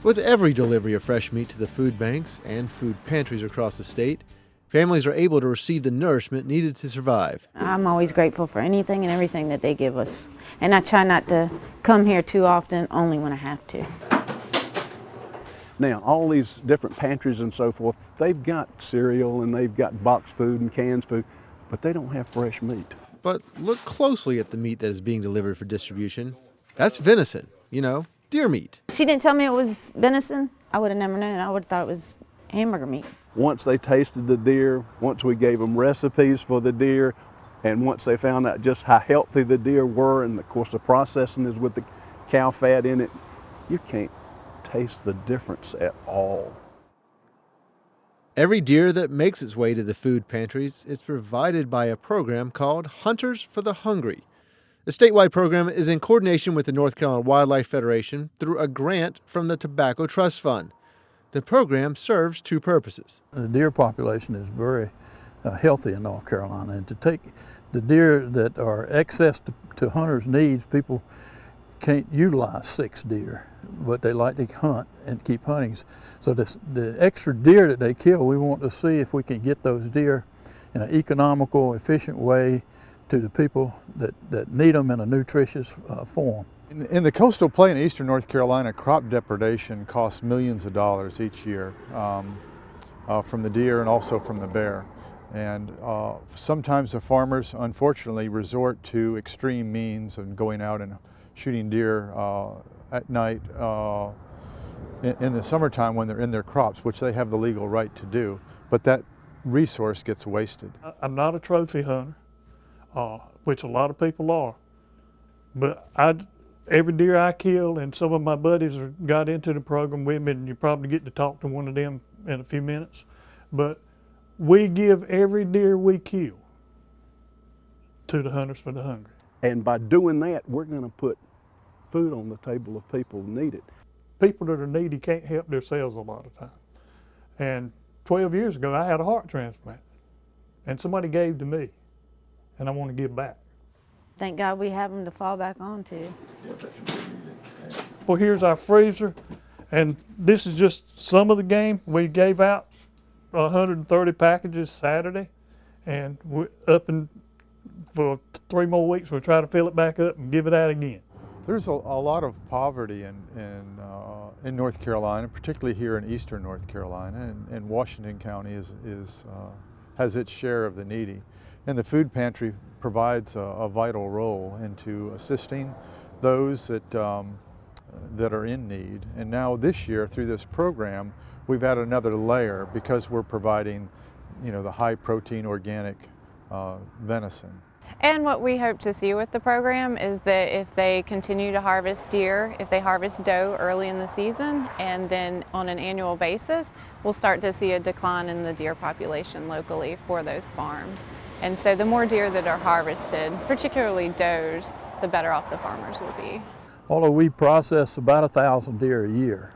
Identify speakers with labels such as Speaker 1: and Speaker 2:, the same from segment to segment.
Speaker 1: With every delivery of fresh meat to the food banks and food pantries across the state, families are able to receive the nourishment needed to survive.
Speaker 2: I'm always grateful for anything and everything that they give us. And I try not to come here too often, only when I have to.
Speaker 3: Now, all these different pantries and so forth, they've got cereal and they've got boxed food and canned food, but they don't have fresh meat.
Speaker 1: But look closely at the meat that is being delivered for distribution. That's venison, deer meat.
Speaker 2: She didn't tell me it was venison. I would have never known. I would have thought it was hamburger meat.
Speaker 3: Once they tasted the deer, once we gave them recipes for the deer, and once they found out just how healthy the deer were, and of course the processing is with the cow fat in it, you can't taste the difference at all.
Speaker 1: Every deer that makes its way to the food pantries is provided by a program called Hunters for the Hungry. The statewide program is in coordination with the North Carolina Wildlife Federation through a grant from the Tobacco Trust Fund. The program serves two purposes.
Speaker 4: The deer population is very healthy in North Carolina, and to take the deer that are excess to hunters' needs, people can't utilize 6 deer, but they like to hunt and keep hunting. So the extra deer that they kill, we want to see if we can get those deer in an economical, efficient way to the people that need them in a nutritious form.
Speaker 5: In the coastal plain in eastern North Carolina, crop depredation costs millions of dollars each year from the deer and also from the bear. And sometimes the farmers, unfortunately, resort to extreme means of going out and shooting deer at night in the summertime when they're in their crops, which they have the legal right to do, but that resource gets wasted.
Speaker 6: I'm not a trophy hunter, which a lot of people are, but every deer I kill, and some of my buddies got into the program with me, and you probably get to talk to one of them in a few minutes, but we give every deer we kill to the Hunters for the Hungry.
Speaker 3: And by doing that, we're going to put food on the table of people who need it.
Speaker 6: People that are needy can't help themselves a lot of times. And 12 years ago, I had a heart transplant, and somebody gave to me, and I want to give back.
Speaker 2: Thank God we have them to fall back on to.
Speaker 6: Well, here's our freezer, and this is just some of the game. We gave out 130 packages Saturday, and we're up for 3 more weeks. We'll try to fill it back up and give it out again.
Speaker 5: There's a lot of poverty in North Carolina, particularly here in eastern North Carolina, and Washington County has its share of the needy. And the food pantry provides a vital role into assisting those that are in need. And now this year, through this program, we've added another layer because we're providing, the high protein organic venison.
Speaker 7: And what we hope to see with the program is that if they continue to harvest deer, if they harvest doe early in the season, and then on an annual basis, we'll start to see a decline in the deer population locally for those farms. And so the more deer that are harvested, particularly does, the better off the farmers will be.
Speaker 4: Although we process about 1,000 deer a year,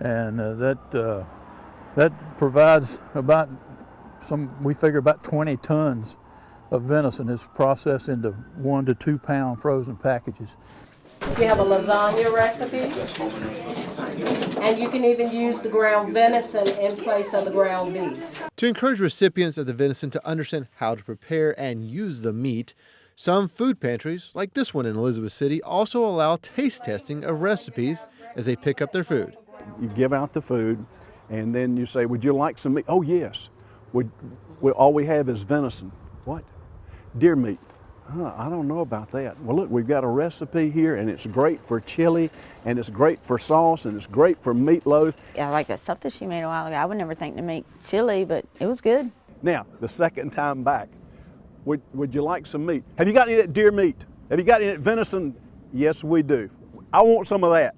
Speaker 4: and that provides we figure about 20 tons of venison is processed into 1 to 2 pound frozen packages.
Speaker 8: We have a lasagna recipe, and you can even use the ground venison in place of the ground beef.
Speaker 1: To encourage recipients of the venison to understand how to prepare and use the meat, some food pantries, like this one in Elizabeth City, also allow taste testing of recipes as they pick up their food.
Speaker 3: You give out the food, and then you say, would you like some meat? Oh, yes. All we have is venison. What? Deer meat. I don't know about that. Well, look, we've got a recipe here, and it's great for chili, and it's great for sauce, and it's great for meatloaf.
Speaker 2: I like that stuff that she made a while ago. I would never think to make chili, but it was good.
Speaker 3: Now, the second time back, would you like some meat? Have you got any of that deer meat? Have you got any of that venison? Yes, we do. I want some of that.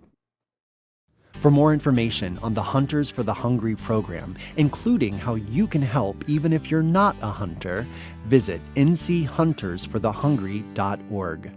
Speaker 9: For more information on the Hunters for the Hungry program, including how you can help even if you're not a hunter, visit nchuntersforthehungry.org.